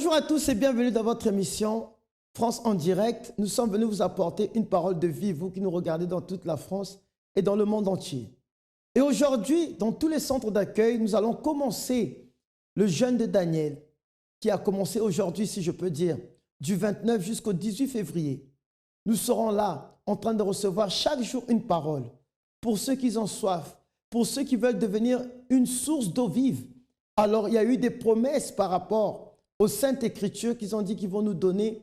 Bonjour à tous et bienvenue dans votre émission France en direct. Nous sommes venus vous apporter une parole de vie, vous qui nous regardez dans toute la France et dans le monde entier. Et aujourd'hui, dans tous les centres d'accueil, nous allons commencer le jeûne de Daniel, qui a commencé aujourd'hui, si je peux dire, du 29 jusqu'au 18 février. Nous serons là, en train de recevoir chaque jour une parole, pour ceux qui ont soif, pour ceux qui veulent devenir une source d'eau vive. Alors, il y a eu des promesses par rapport aux Saintes Écritures qu'ils ont dit qu'ils vont nous donner.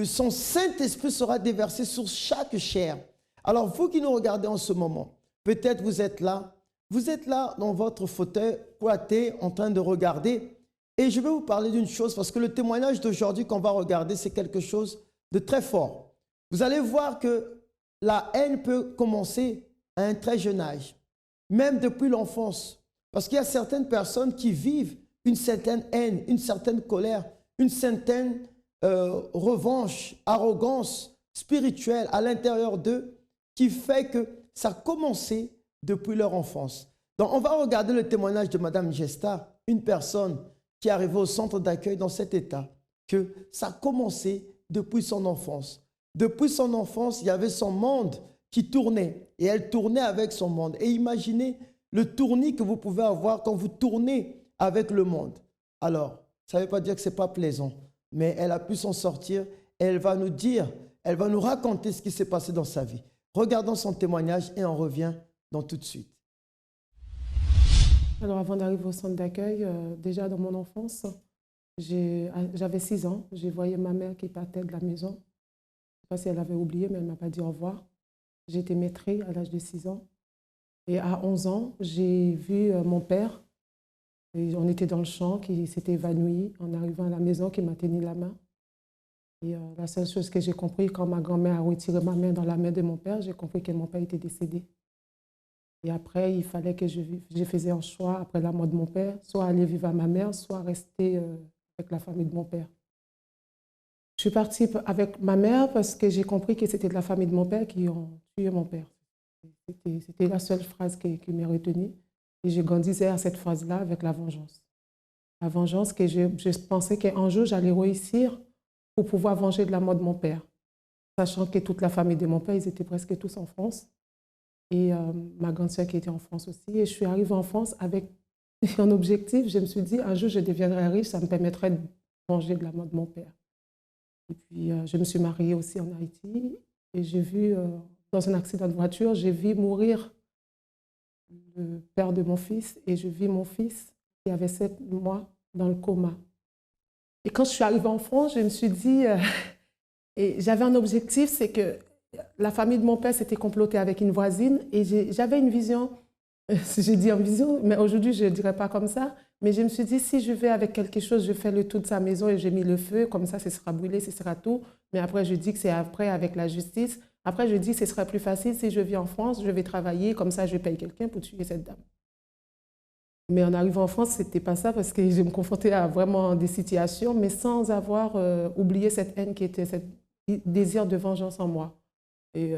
Son Saint-Esprit sera déversé sur chaque chair. Alors, vous qui nous regardez en ce moment, peut-être vous êtes là dans votre fauteuil, coiffé, en train de regarder. Et je vais vous parler d'une chose, parce que le témoignage d'aujourd'hui qu'on va regarder, c'est quelque chose de très fort. Vous allez voir que la haine peut commencer à un très jeune âge, même depuis l'enfance. Parce qu'il y a certaines personnes qui vivent une certaine haine, une certaine colère, une certaine revanche, arrogance spirituelle à l'intérieur d'eux qui fait que ça a commencé depuis leur enfance. Donc, on va regarder le témoignage de Madame Gesta, une personne qui est arrivée au centre d'accueil dans cet état, que ça a commencé depuis son enfance. Depuis son enfance, il y avait son monde qui tournait et elle tournait avec son monde. Et imaginez le tournis que vous pouvez avoir quand vous tournez avec le monde. Alors, ça ne veut pas dire que ce n'est pas plaisant, mais elle a pu s'en sortir et elle va nous dire, elle va nous raconter ce qui s'est passé dans sa vie. Regardons son témoignage et on revient dans tout de suite. Alors, avant d'arriver au centre d'accueil, déjà dans mon enfance, j'avais 6 ans, j'ai voyé ma mère qui partait de la maison. Je ne sais pas si elle avait oublié, mais elle ne m'a pas dit au revoir. J'étais maîtrée à l'âge de 6 ans. Et à 11 ans, j'ai vu mon père. Et on était dans le champ, qui s'était évanoui en arrivant à la maison, qui m'a tenu la main. Et la seule chose que j'ai compris, quand ma grand-mère a retiré ma main dans la main de mon père, j'ai compris que mon père était décédé. Et après, il fallait que je faisais un choix, après la mort de mon père, soit aller vivre à ma mère, soit rester avec la famille de mon père. Je suis partie avec ma mère parce que j'ai compris que c'était de la famille de mon père qui ont tué mon père. C'était la seule phrase qui m'est retenue. Et je grandissais à cette phrase-là avec la vengeance. La vengeance que je pensais qu'un jour, j'allais réussir pour pouvoir venger de la mort de mon père. Sachant que toute la famille de mon père, ils étaient presque tous en France. Et ma grande sœur qui était en France aussi. Et je suis arrivée en France avec un objectif. Je me suis dit, un jour, je deviendrai riche, ça me permettrait de venger de la mort de mon père. Et puis, je me suis mariée aussi en Haïti. Et j'ai vu, dans un accident de voiture, j'ai vu mourir le père de mon fils. Et je vis mon fils, qui avait 7 mois, dans le coma. Et quand je suis arrivée en France, je me suis dit, et j'avais un objectif, c'est que la famille de mon père s'était complotée avec une voisine et j'avais une vision, j'ai dit en vision, mais aujourd'hui je ne dirais pas comme ça, mais je me suis dit, si je vais avec quelque chose, je fais le tour de sa maison et j'ai mis le feu, comme ça, ce sera brûlé, ce sera tout. Mais après, je dis que c'est après avec la justice. Après, je dis que ce sera plus facile si je vis en France, je vais travailler, comme ça, je paye quelqu'un pour tuer cette dame. Mais en arrivant en France, ce n'était pas ça parce que je me confrontais à vraiment des situations, mais sans avoir oublié cette haine qui était ce désir de vengeance en moi. Et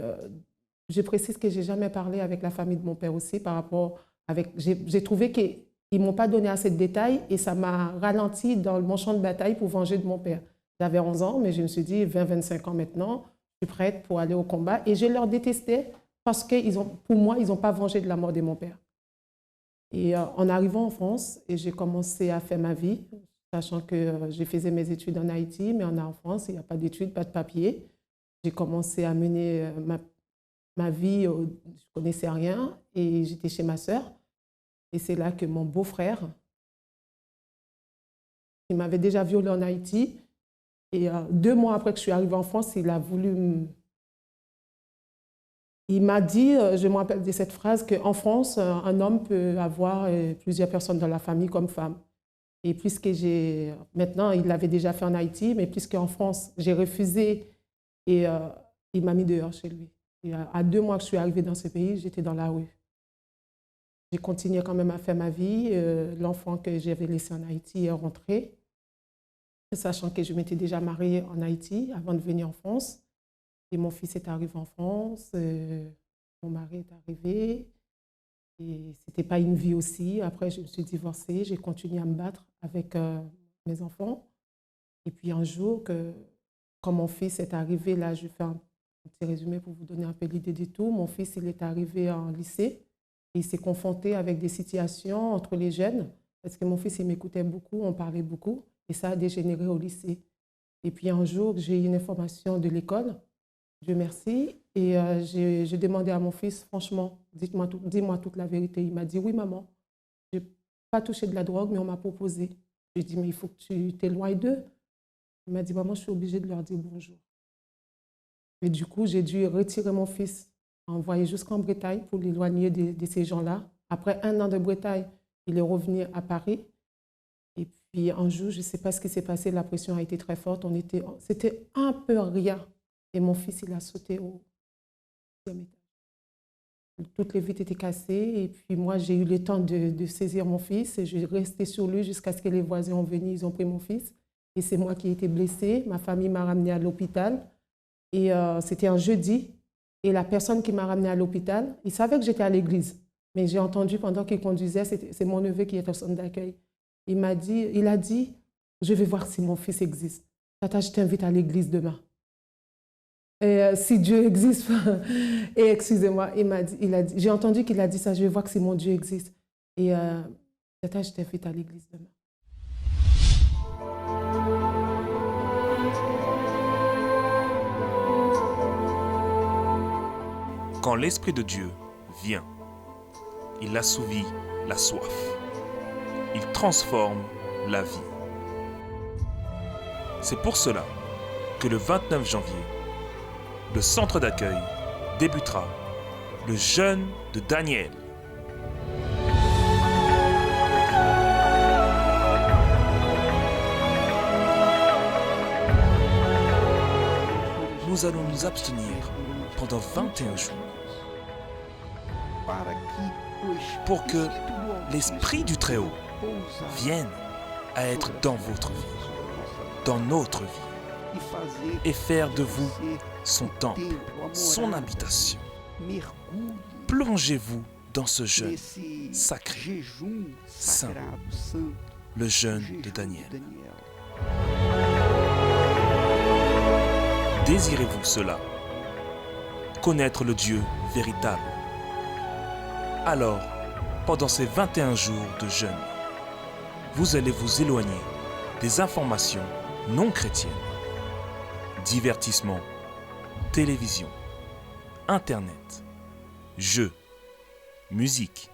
je précise que je n'ai jamais parlé avec la famille de mon père aussi par rapport avec... J'ai trouvé qu'ils ne m'ont pas donné assez de détails et ça m'a ralenti dans mon champ de bataille pour venger de mon père. J'avais 11 ans, mais je me suis dit 20-25 ans maintenant, je suis prête pour aller au combat. Et je leur détestais parce que pour moi, ils n'ont pas vengé de la mort de mon père. Et en arrivant en France, j'ai commencé à faire ma vie, sachant que je faisais mes études en Haïti, mais en France, il n'y a pas d'études, pas de papier. J'ai commencé à mener ma vie, je ne connaissais rien, et j'étais chez ma sœur. Et c'est là que mon beau-frère, il m'avait déjà violée en Haïti, et 2 mois après que je suis arrivée en France, il a voulu... Il m'a dit, je me rappelle de cette phrase, qu'en France, un homme peut avoir plusieurs personnes dans la famille comme femme. Et puisque maintenant, il l'avait déjà fait en Haïti, mais puisqu'en France, j'ai refusé, et il m'a mis dehors chez lui. Et à 2 mois que je suis arrivée dans ce pays, j'étais dans la rue. J'ai continué quand même à faire ma vie. L'enfant que j'avais laissé en Haïti est rentré, sachant que je m'étais déjà mariée en Haïti avant de venir en France. Et mon fils est arrivé en France, mon mari est arrivé. Et ce n'était pas une vie aussi. Après, je me suis divorcée, j'ai continué à me battre avec mes enfants. Et puis un jour, quand mon fils est arrivé, là, je fais un petit résumé pour vous donner un peu l'idée du tout. Mon fils, il est arrivé en lycée et il s'est confronté avec des situations entre les jeunes, parce que mon fils, il m'écoutait beaucoup, on parlait beaucoup, et ça a dégénéré au lycée. Et puis un jour, j'ai eu une information de l'école, Dieu merci, et j'ai demandé à mon fils, franchement, dis-moi toute la vérité. Il m'a dit, oui maman, je n'ai pas touché de la drogue, mais on m'a proposé. J'ai dit, mais il faut que tu t'éloignes d'eux. Il m'a dit, maman, je suis obligée de leur dire bonjour. Et du coup, j'ai dû retirer mon fils, envoyer jusqu'en Bretagne pour l'éloigner de ces gens-là. Après 1 an de Bretagne, il est revenu à Paris. Et puis un jour, je ne sais pas ce qui s'est passé, la pression a été très forte. C'était un peu rien. Et mon fils, il a sauté au 6e étage. Toutes les vitres étaient cassées. Et puis moi, j'ai eu le temps de saisir mon fils. Et je suis restée sur lui jusqu'à ce que les voisins ont venu, ils ont pris mon fils. Et c'est moi qui ai été blessée. Ma famille m'a ramenée à l'hôpital. Et c'était un jeudi. Et la personne qui m'a ramenée à l'hôpital, il savait que j'étais à l'église. Mais j'ai entendu pendant qu'il conduisait, c'est mon neveu qui est au centre d'accueil. Il a dit, je vais voir si mon fils existe. Tata, je t'invite à l'église demain. Et si Dieu existe, et excusez-moi, j'ai entendu qu'il a dit ça, je vais voir si mon Dieu existe. Et tata, je t'invite à l'église demain. Quand l'Esprit de Dieu vient, il assouvit la soif. Il transforme la vie. C'est pour cela que le 29 janvier, le centre d'accueil débutera le jeûne de Daniel. Nous allons nous abstenir pendant 21 jours pour que l'Esprit du Très-Haut vienne à être dans votre vie, dans notre vie, et faire de vous son temple, son habitation. Plongez-vous dans ce jeûne sacré, saint, le jeûne de Daniel. Désirez-vous cela? Connaître le Dieu véritable? Alors, pendant ces 21 jours de jeûne, vous allez vous éloigner des informations non chrétiennes, divertissement, télévision, Internet, jeux, musique,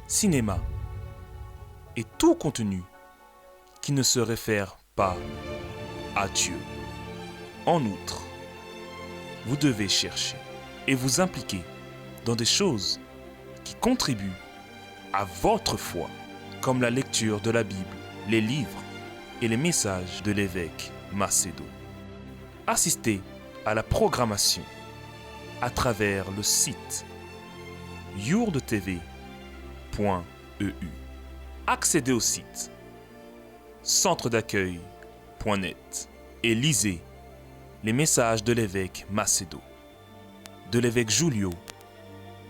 cinéma et tout contenu qui ne se réfère pas à Dieu. En outre, vous devez chercher et vous impliquer dans des choses qui contribuent à votre foi, comme la lecture de la Bible, les livres et les messages de l'évêque Macedo. Assistez à la programmation à travers le site yourdetv.eu. Accédez au site centredaccueil.net et lisez les messages de l'évêque Macedo, de l'évêque Julio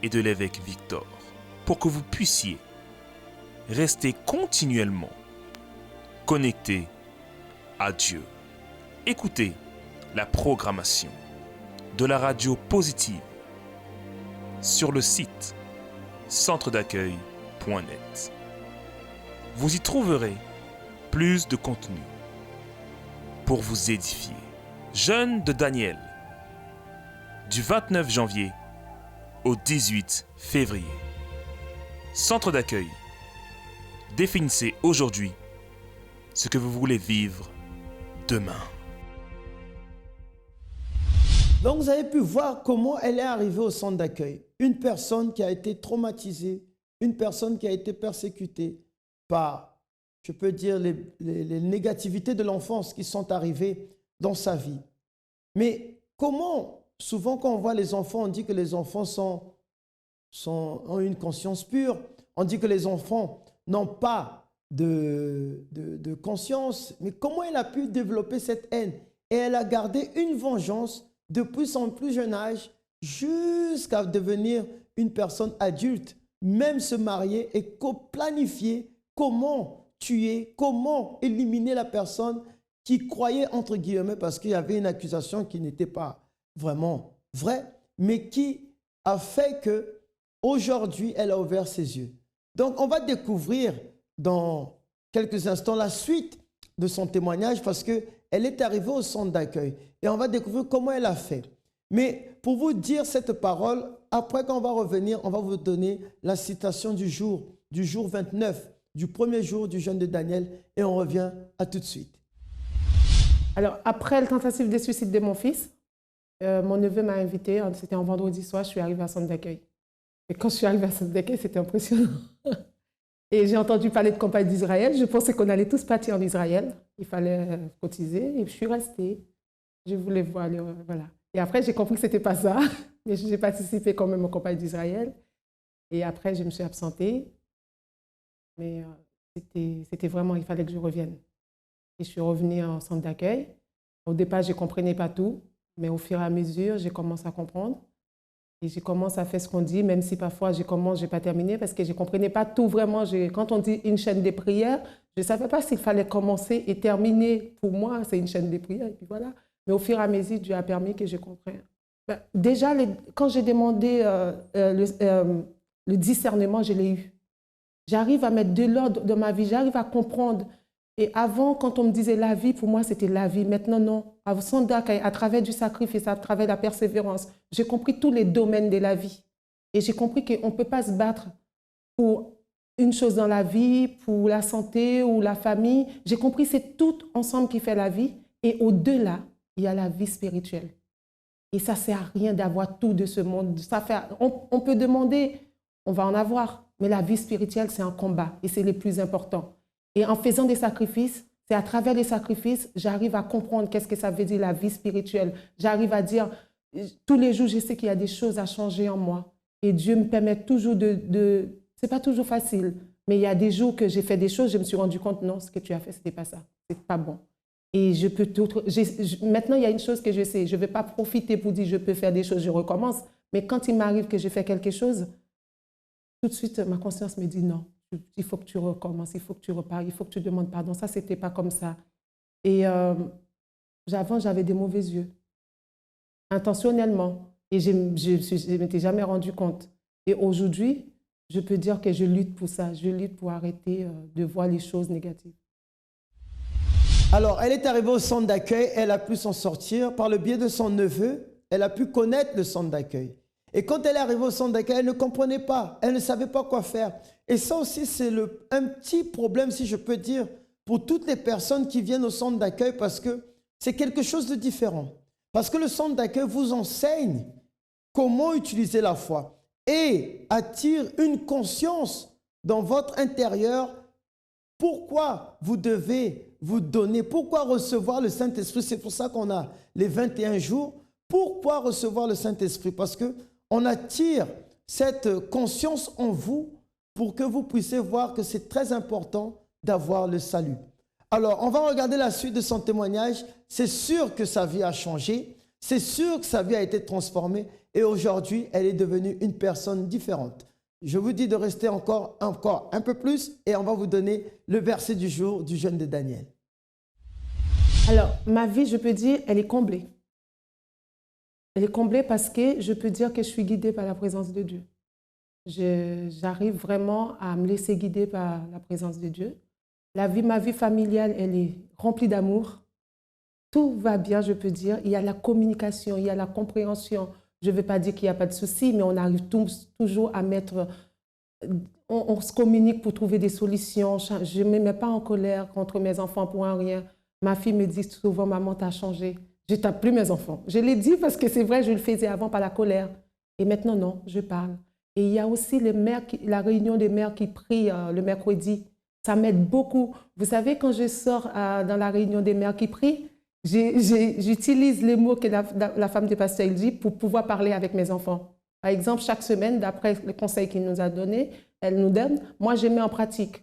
et de l'évêque Victor, pour que vous puissiez rester continuellement connecté à Dieu. Écoutez la programmation de la radio positive sur le site centredaccueil.net. Vous y trouverez plus de contenu pour vous édifier. Jeûne de Daniel, du 29 janvier au 18 février. Centre d'accueil. Définissez aujourd'hui ce que vous voulez vivre demain. Donc vous avez pu voir comment elle est arrivée au centre d'accueil. Une personne qui a été traumatisée, une personne qui a été persécutée par, je peux dire, les négativités de l'enfance qui sont arrivées dans sa vie. Mais comment, souvent quand on voit les enfants, on dit que les enfants ont une conscience pure, on dit que les enfants n'ont pas de conscience, mais comment elle a pu développer cette haine? Et elle a gardé une vengeance depuis son plus jeune âge jusqu'à devenir une personne adulte, même se marier et planifier comment tuer, comment éliminer la personne qui croyait, entre guillemets, parce qu'il y avait une accusation qui n'était pas vraiment vraie, mais qui a fait que aujourd'hui elle a ouvert ses yeux. Donc, on va découvrir dans quelques instants la suite de son témoignage parce qu'elle est arrivée au centre d'accueil et on va découvrir comment elle a fait. Mais pour vous dire cette parole, après quand on va revenir, on va vous donner la citation du jour 29, du premier jour du jeûne de Daniel et on revient à tout de suite. Alors, après la tentative de suicide de mon fils, mon neveu m'a invité, c'était un vendredi soir, je suis arrivée à centre d'accueil. Et quand je suis arrivée à centre d'accueil, c'était impressionnant. Et j'ai entendu parler de campagne d'Israël. Je pensais qu'on allait tous partir en Israël. Il fallait cotiser. Et je suis restée. Je voulais voir. Voilà. Et après, j'ai compris que ce n'était pas ça. Mais j'ai participé quand même aux campagnes d'Israël. Et après, je me suis absentée. Mais c'était vraiment, il fallait que je revienne. Et je suis revenue en centre d'accueil. Au départ, je ne comprenais pas tout. Mais au fur et à mesure, j'ai commencé à comprendre. Et je commence à faire ce qu'on dit, même si parfois je n'ai pas terminé parce que je ne comprenais pas tout vraiment. Quand on dit une chaîne de prières, je ne savais pas s'il fallait commencer et terminer. Pour moi, c'est une chaîne de prières. Et puis voilà. Mais au fur et à mesure, Dieu a permis que je comprenne. Déjà, quand j'ai demandé le discernement, je l'ai eu. J'arrive à mettre de l'ordre dans ma vie, j'arrive à comprendre. Et avant, quand on me disait la vie, pour moi, c'était la vie. Maintenant, non. À travers du sacrifice, à travers la persévérance, j'ai compris tous les domaines de la vie. Et j'ai compris qu'on ne peut pas se battre pour une chose dans la vie, pour la santé ou la famille. J'ai compris que c'est tout ensemble qui fait la vie. Et au-delà, il y a la vie spirituelle. Et ça ne sert à rien d'avoir tout de ce monde. On peut demander, on va en avoir. Mais la vie spirituelle, c'est un combat. Et c'est le plus important. Et en faisant des sacrifices, c'est à travers les sacrifices, j'arrive à comprendre qu'est-ce que ça veut dire la vie spirituelle. J'arrive à dire, tous les jours, je sais qu'il y a des choses à changer en moi. Et Dieu me permet toujours c'est pas toujours facile, mais il y a des jours que j'ai fait des choses, je me suis rendu compte, non, ce que tu as fait, c'était pas ça, c'est pas bon. Et maintenant, il y a une chose que je sais, je ne vais pas profiter pour dire, je peux faire des choses, je recommence. Mais quand il m'arrive que je fais quelque chose, tout de suite, ma conscience me dit non. Il faut que tu recommences, il faut que tu repars, il faut que tu demandes pardon. Ça, ce n'était pas comme ça. Et avant, j'avais des mauvais yeux, intentionnellement. Et je ne m'étais jamais rendu compte. Et aujourd'hui, je peux dire que je lutte pour ça. Je lutte pour arrêter de voir les choses négatives. Alors, elle est arrivée au centre d'accueil, elle a pu s'en sortir. Par le biais de son neveu, elle a pu connaître le centre d'accueil. Et quand elle est arrivée au centre d'accueil, elle ne comprenait pas, elle ne savait pas quoi faire. Et ça aussi, c'est un petit problème, si je peux dire, pour toutes les personnes qui viennent au centre d'accueil parce que c'est quelque chose de différent. Parce que le centre d'accueil vous enseigne comment utiliser la foi et attire une conscience dans votre intérieur. Pourquoi vous devez vous donner? Pourquoi recevoir le Saint-Esprit? C'est pour ça qu'on a les 21 jours. Pourquoi recevoir le Saint-Esprit? Parce qu'on attire cette conscience en vous pour que vous puissiez voir que c'est très important d'avoir le salut. Alors, on va regarder la suite de son témoignage. C'est sûr que sa vie a changé. C'est sûr que sa vie a été transformée. Et aujourd'hui, elle est devenue une personne différente. Je vous dis de rester encore un peu plus et on va vous donner le verset du jour du jeûne de Daniel. Alors, ma vie, je peux dire, elle est comblée. Elle est comblée parce que je peux dire que je suis guidée par la présence de Dieu. J'arrive vraiment à me laisser guider par la présence de Dieu. Ma vie familiale, elle est remplie d'amour. Tout va bien, je peux dire. Il y a la communication, il y a la compréhension. Je ne veux pas dire qu'il n'y a pas de soucis, mais on arrive toujours à mettre... On se communique pour trouver des solutions. Je ne me mets pas en colère contre mes enfants pour un rien. Ma fille me dit souvent, maman, tu as changé. Je ne tape plus mes enfants. Je l'ai dit parce que c'est vrai, je le faisais avant par la colère. Et maintenant, non, je parle. Et il y a aussi la réunion des mères qui prient le mercredi. Ça m'aide beaucoup. Vous savez, quand je sors dans la réunion des mères qui prient, j'utilise les mots que la femme du pasteur dit pour pouvoir parler avec mes enfants. Par exemple, chaque semaine, d'après le conseil qu'il nous a donné, elle nous donne, moi, je mets en pratique.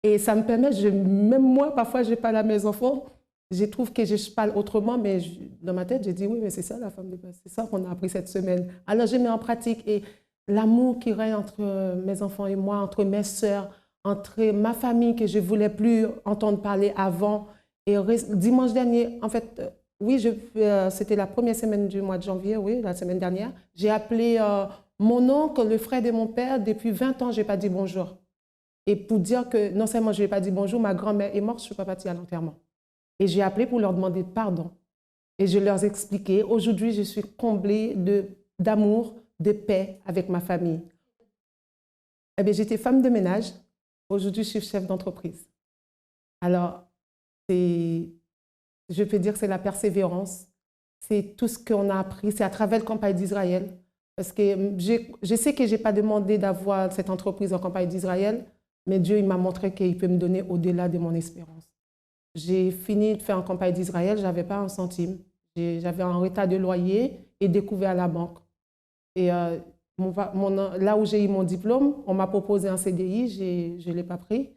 Et ça me permet, même moi, parfois, je parle à mes enfants, je trouve que je parle autrement, mais dans ma tête, je dis, oui, mais c'est ça la femme du pasteur, c'est ça qu'on a appris cette semaine. Alors, je mets en pratique et l'amour qui règne entre mes enfants et moi, entre mes sœurs, entre ma famille que je ne voulais plus entendre parler avant. Et dimanche dernier, en fait, oui, c'était la première semaine du mois de janvier, oui, la semaine dernière. J'ai appelé mon oncle, le frère de mon père. Depuis 20 ans, je n'ai pas dit bonjour. Et pour dire que non seulement je ne lui ai pas dit bonjour, ma grand-mère est morte, je ne suis pas partie à l'enterrement. Et j'ai appelé pour leur demander pardon. Et je leur ai expliqué, aujourd'hui, je suis comblée d'amour, de paix avec ma famille. Eh bien, j'étais femme de ménage. Aujourd'hui, je suis chef d'entreprise. Alors, je peux dire que c'est la persévérance. C'est tout ce qu'on a appris. C'est à travers le campagne d'Israël. Parce que je sais que je n'ai pas demandé d'avoir cette entreprise en campagne d'Israël, mais Dieu il m'a montré qu'il peut me donner au-delà de mon espérance. J'ai fini de faire en campagne d'Israël, je n'avais pas un centime. J'avais un retard de loyer et découvert à la banque. Et là où j'ai eu mon diplôme, on m'a proposé un CDI, je ne l'ai pas pris.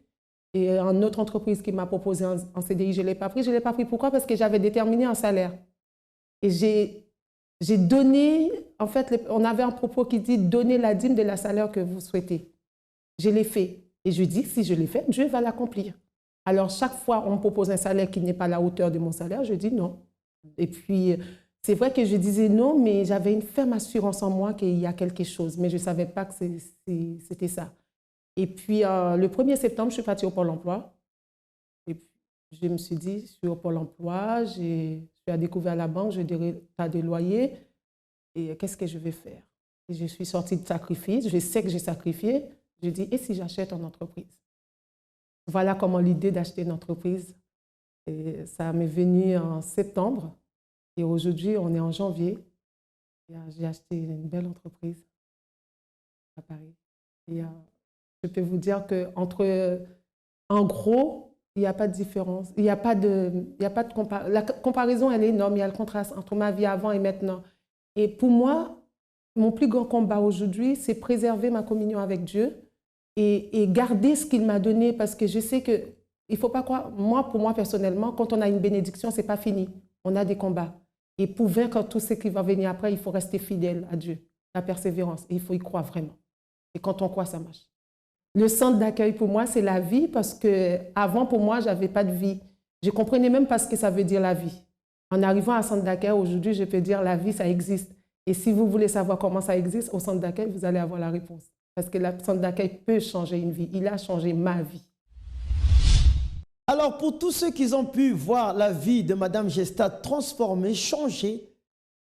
Et une autre entreprise qui m'a proposé un CDI, je ne l'ai pas pris. Je ne l'ai pas pris pourquoi? Parce que j'avais déterminé un salaire. Et j'ai donné, en fait, on avait un propos qui dit « Donnez la dîme de la salaire que vous souhaitez ». Je l'ai fait. Et je dis, si je l'ai fait, Dieu va l'accomplir. Alors, chaque fois, on me propose un salaire qui n'est pas à la hauteur de mon salaire, je dis non. Et puis, c'est vrai que je disais non, mais j'avais une ferme assurance en moi qu'il y a quelque chose, mais je ne savais pas que c'était ça. Et puis, le 1er septembre, je suis partie au Pôle emploi. Et puis, je me suis dit, je suis au Pôle emploi, je suis à découvert à la banque, je dirais, tu as des loyers, et qu'est-ce que je vais faire? Et je suis sortie de sacrifice, je sais que j'ai sacrifié. Je dis, et si j'achète une entreprise? Voilà comment l'idée d'acheter une entreprise, et ça m'est venu en septembre. Et aujourd'hui, on est en janvier. J'ai acheté une belle entreprise à Paris. Et je peux vous dire qu'en gros, il n'y a pas de différence. Il n'y a pas de comparaison. La comparaison, elle est énorme. Il y a le contraste entre ma vie avant et maintenant. Et pour moi, mon plus grand combat aujourd'hui, c'est préserver ma communion avec Dieu et garder ce qu'il m'a donné, parce que je sais que il ne faut pas croire, pour moi personnellement, quand on a une bénédiction, ce n'est pas fini. On a des combats. Et pour vaincre tout ce qui va venir après, il faut rester fidèle à Dieu, la persévérance. Et il faut y croire vraiment. Et quand on croit, ça marche. Le centre d'accueil, pour moi, c'est la vie, parce qu'avant, pour moi, je n'avais pas de vie. Je ne comprenais même pas ce que ça veut dire la vie. En arrivant à centre d'accueil, aujourd'hui, je peux dire la vie, ça existe. Et si vous voulez savoir comment ça existe, au centre d'accueil, vous allez avoir la réponse. Parce que le centre d'accueil peut changer une vie. Il a changé ma vie. Alors, pour tous ceux qui ont pu voir la vie de Madame Gesta transformée, changée,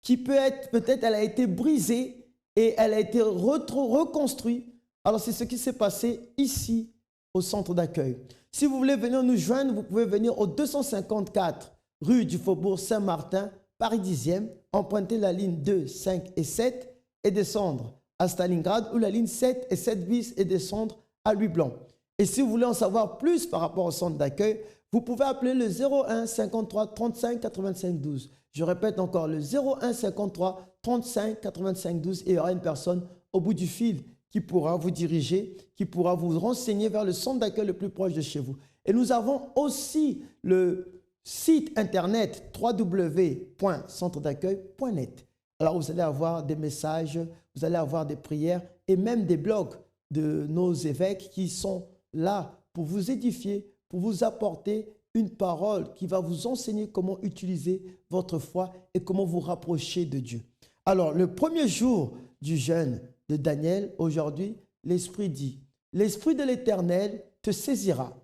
qui peut-être elle a été brisée et elle a été reconstruite. Alors, c'est ce qui s'est passé ici, au centre d'accueil. Si vous voulez venir nous joindre, vous pouvez venir au 254 rue du Faubourg Saint-Martin, Paris 10e, emprunter la ligne 2, 5 et 7 et descendre à Stalingrad, ou la ligne 7 et 7 bis et descendre à Louis-Blanc. Et si vous voulez en savoir plus par rapport au centre d'accueil, vous pouvez appeler le 01 53 35 85 12. Je répète encore, le 01 53 35 85 12, et il y aura une personne au bout du fil qui pourra vous diriger, qui pourra vous renseigner vers le centre d'accueil le plus proche de chez vous. Et nous avons aussi le site internet www.centredaccueil.net. Alors vous allez avoir des messages, vous allez avoir des prières et même des blogs de nos évêques qui sont là pour vous édifier, pour vous apporter une parole qui va vous enseigner comment utiliser votre foi et comment vous rapprocher de Dieu. Alors, le premier jour du jeûne de Daniel, aujourd'hui, l'Esprit dit, « L'Esprit de l'Éternel te saisira,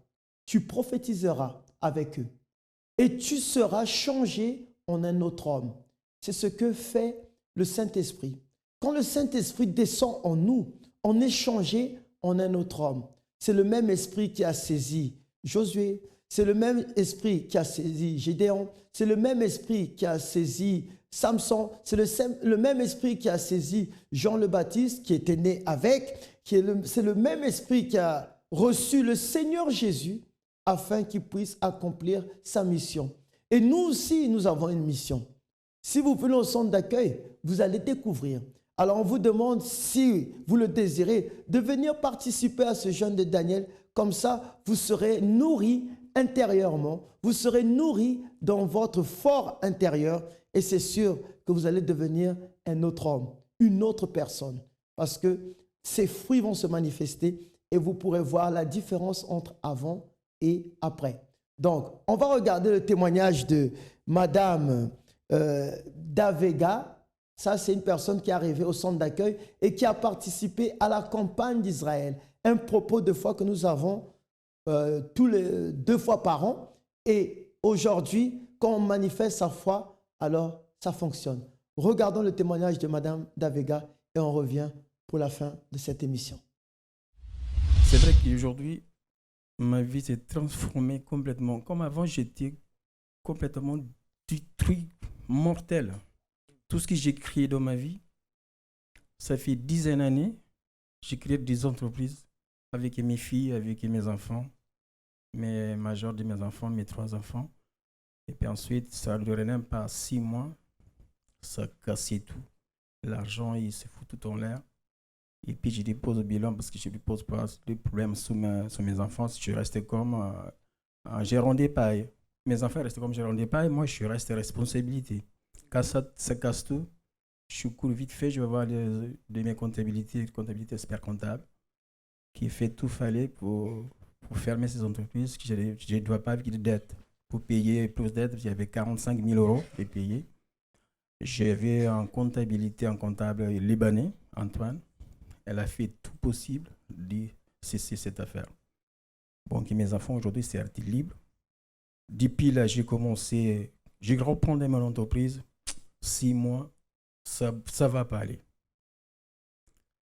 tu prophétiseras avec eux et tu seras changé en un autre homme. » C'est ce que fait le Saint-Esprit. Quand le Saint-Esprit descend en nous, on est changé en un autre homme. C'est le même esprit qui a saisi Josué, c'est le même esprit qui a saisi Gédéon, c'est le même esprit qui a saisi Samson, c'est le même esprit qui a saisi Jean le Baptiste, qui était né avec, c'est le même esprit qui a reçu le Seigneur Jésus afin qu'il puisse accomplir sa mission. Et nous aussi, nous avons une mission. Si vous venez au centre d'accueil, vous allez découvrir. Alors on vous demande, si vous le désirez, de venir participer à ce jeûne de Daniel. Comme ça, vous serez nourris intérieurement, vous serez nourris dans votre fort intérieur et c'est sûr que vous allez devenir un autre homme, une autre personne. Parce que ces fruits vont se manifester et vous pourrez voir la différence entre avant et après. Donc, on va regarder le témoignage de Madame Davega. Ça, c'est une personne qui est arrivée au centre d'accueil et qui a participé à la campagne d'Israël. Un propos de foi que nous avons tous les 2 fois par an. Et aujourd'hui, quand on manifeste sa foi, alors ça fonctionne. Regardons le témoignage de Madame Davega et on revient pour la fin de cette émission. C'est vrai qu'aujourd'hui, ma vie s'est transformée complètement. Comme avant, j'étais complètement détruit, mortel. Tout ce que j'ai créé dans ma vie, ça fait 10 d'années, j'ai créé des entreprises avec mes filles, avec mes enfants, mes majeurs de mes enfants, mes 3 enfants. Et puis ensuite, ça ne durait même pas 6 mois, ça cassait tout. L'argent, il se fout tout en l'air. Et puis je dépose au bilan parce que je ne pose pas de problème sur mes enfants. Je restais comme un gérant d'épargne. Mes enfants restaient comme gérant d'épargne. Moi, je reste responsabilité. Quand ça casse tout, je cours vite fait. Je vais voir de mes comptabilités expert comptable, qui fait tout fallait pour fermer ces entreprises. Je ne dois pas vivre de dettes. Pour payer plus d'aides, il y avait 45 000 € à payer. J'avais un comptable libanais, Antoine. Elle a fait tout possible de cesser cette affaire. Bon, que mes enfants aujourd'hui, c'est arrêté libre. Depuis là, j'ai reprends mon entreprise. 6 mois, ça ne va pas aller.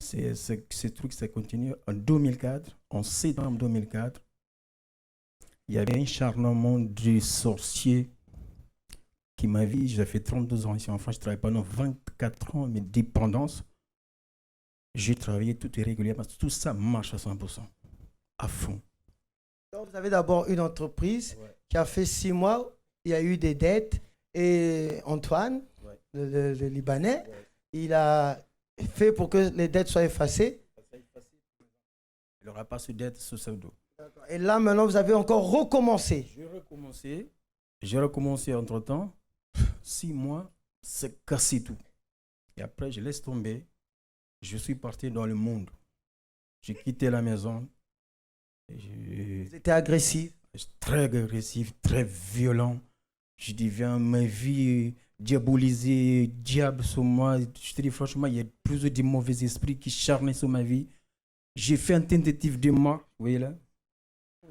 Ce truc, ça continue. En 2004, en septembre 2004, il y avait un charnement de sorcier qui m'a vu. J'ai fait 32 ans ici en France. Je travaille pendant 24 ans, mes dépendances. J'ai travaillé tout irrégulièrement. Tout ça marche à 100%, à fond. Donc, vous avez d'abord une entreprise qui a fait 6 mois. Il y a eu des dettes. Et Antoine, le Libanais, il a fait pour que les dettes soient effacées. Il n'aura pas de dette sur ce dos. Et là, maintenant, vous avez encore recommencé. J'ai recommencé entre-temps. 6 mois, c'est cassé tout. Et après, je laisse tomber. Je suis parti dans le monde. J'ai quitté la maison. Vous étiez agressif. Très agressif, très violent. Je deviens ma vie diabolisée, diable sur moi. Je te dis franchement, il y a plus de mauvais esprits qui charnaient sur ma vie. J'ai fait une tentative de mort, vous voyez là.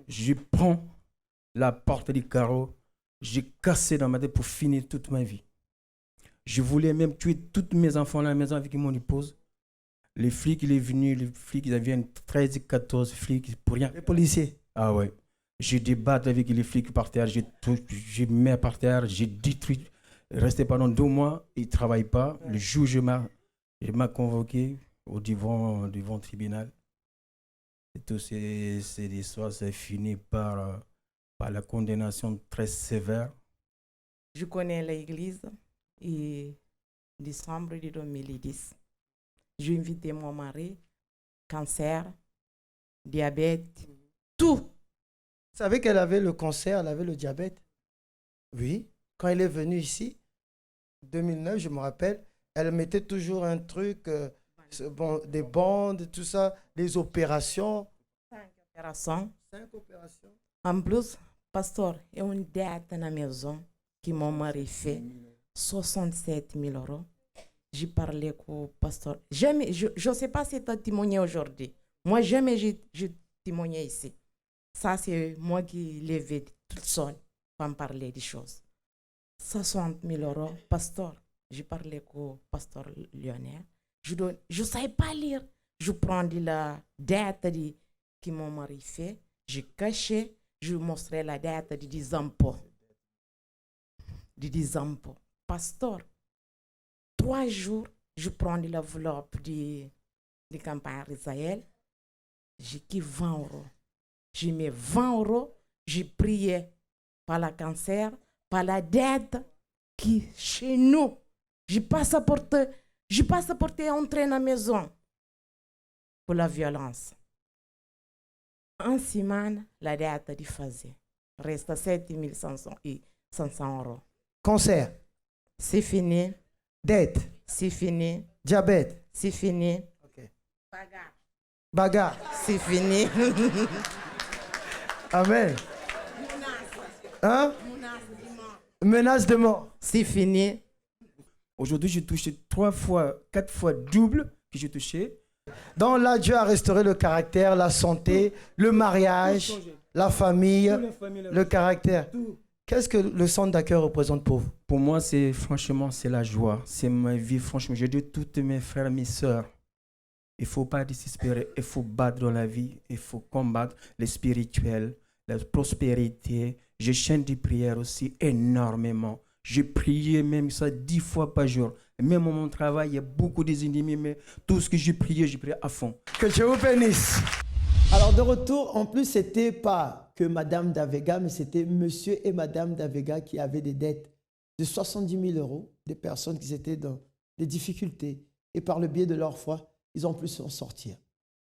Je prends la porte du carreau. J'ai cassé dans ma tête pour finir toute ma vie. Je voulais même tuer tous mes enfants à la maison avec mon épouse. Les flics, ils sont venus, ils avaient 13, 14 flics pour rien. Les policiers. Ah ouais. J'ai débattu avec les flics par terre, j'ai mis par terre, j'ai détruit. Resté pendant 2 mois, ils ne travaillent pas. Le juge m'a convoqué devant le tribunal. Et toutes ces histoires, ça finit par la condamnation très sévère. Je connais l'église et décembre de 2010. J'ai invité mon mari, cancer, diabète, tout. Vous savez qu'elle avait le cancer, elle avait le diabète? Oui. Quand elle est venue ici, 2009, je me rappelle, elle mettait toujours un truc, des bandes, tout ça, des opérations. 5 opérations. 5 opérations. En plus, pasteur, il y a une dette dans la maison que mon mari fait, 67 000 €. J'ai parlé avec le pasteur. Jamais, je ne sais pas si tu as témoigné aujourd'hui. Moi, jamais j'ai témoigné ici. Ça, c'est moi qui l'ai vu toute seule pour me parler des choses. 60 000 €, pasteur. J'ai parlé avec le pasteur Lionel. Je ne savais pas lire. Je prends de la dette que mon mari fait. Je cachais. Je montrais la dette de 10 impôts. De 10 impôts. Pasteur, 3 jours, je prends de l'enveloppe de campagne Israël. J'ai qui 20 €. J'ai mis 20 €. J'ai prié par le cancer, par la dette qui chez nous. Je passe à porter entrer dans la maison pour la violence. En semaine, la dette est faisait. Reste 7 500 €. Cancer. C'est fini. Dette. C'est fini. Diabète. C'est fini. Okay. Bagarre. Bagarre. C'est fini. Amen. Hein? Menace de mort. C'est fini. Aujourd'hui, j'ai touché 3 fois, 4 fois double que j'ai touché. Donc là, Dieu a restauré le caractère, la santé, le mariage, la famille, le caractère. Qu'est-ce que le centre d'accueil représente pour vous? Pour moi, c'est franchement, c'est la joie. C'est ma vie, franchement. Je dis à toutes mes frères, mes sœurs, il ne faut pas désespérer. Il faut battre dans la vie. Il faut combattre le spirituel, la prospérité. Je chante des prières aussi énormément. J'ai prié même ça 10 fois par jour. Même à mon travail, il y a beaucoup des ennemis, mais tout ce que j'ai prié à fond. Que Dieu vous bénisse. Alors de retour, en plus, c'était pas que Madame Davega, mais c'était Monsieur et Madame Davega qui avaient des dettes de 70 000 euros, des personnes qui étaient dans des difficultés. Et par le biais de leur foi, ils ont pu s'en sortir.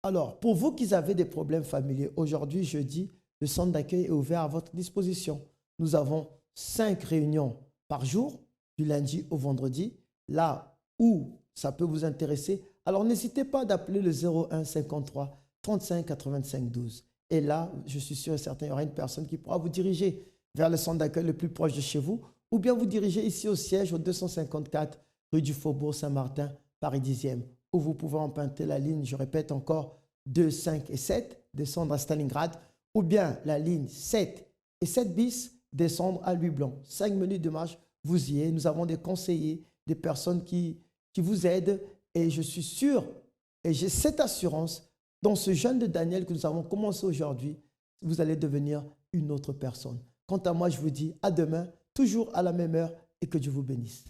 Alors, pour vous qui avez des problèmes familiaux, aujourd'hui, jeudi, le centre d'accueil est ouvert à votre disposition. Nous avons 5 réunions par jour, du lundi au vendredi, là où ça peut vous intéresser. Alors, n'hésitez pas d'appeler le 01 53 35 85 12. Et là, je suis sûr et certain, il y aura une personne qui pourra vous diriger vers le centre d'accueil le plus proche de chez vous, ou bien vous diriger ici au siège, au 254 rue du Faubourg Saint-Martin, Paris 10e, où vous pouvez emprunter la ligne, je répète encore, 2, 5 et 7, descendre à Stalingrad, ou bien la ligne 7 et 7 bis, descendre à Louis-Blanc. 5 minutes de marche, vous y êtes. Nous avons des conseillers, des personnes qui vous aident, et je suis sûr, et j'ai cette assurance, dans ce jeûne de Daniel que nous avons commencé aujourd'hui, vous allez devenir une autre personne. Quant à moi, je vous dis à demain, toujours à la même heure, et que Dieu vous bénisse.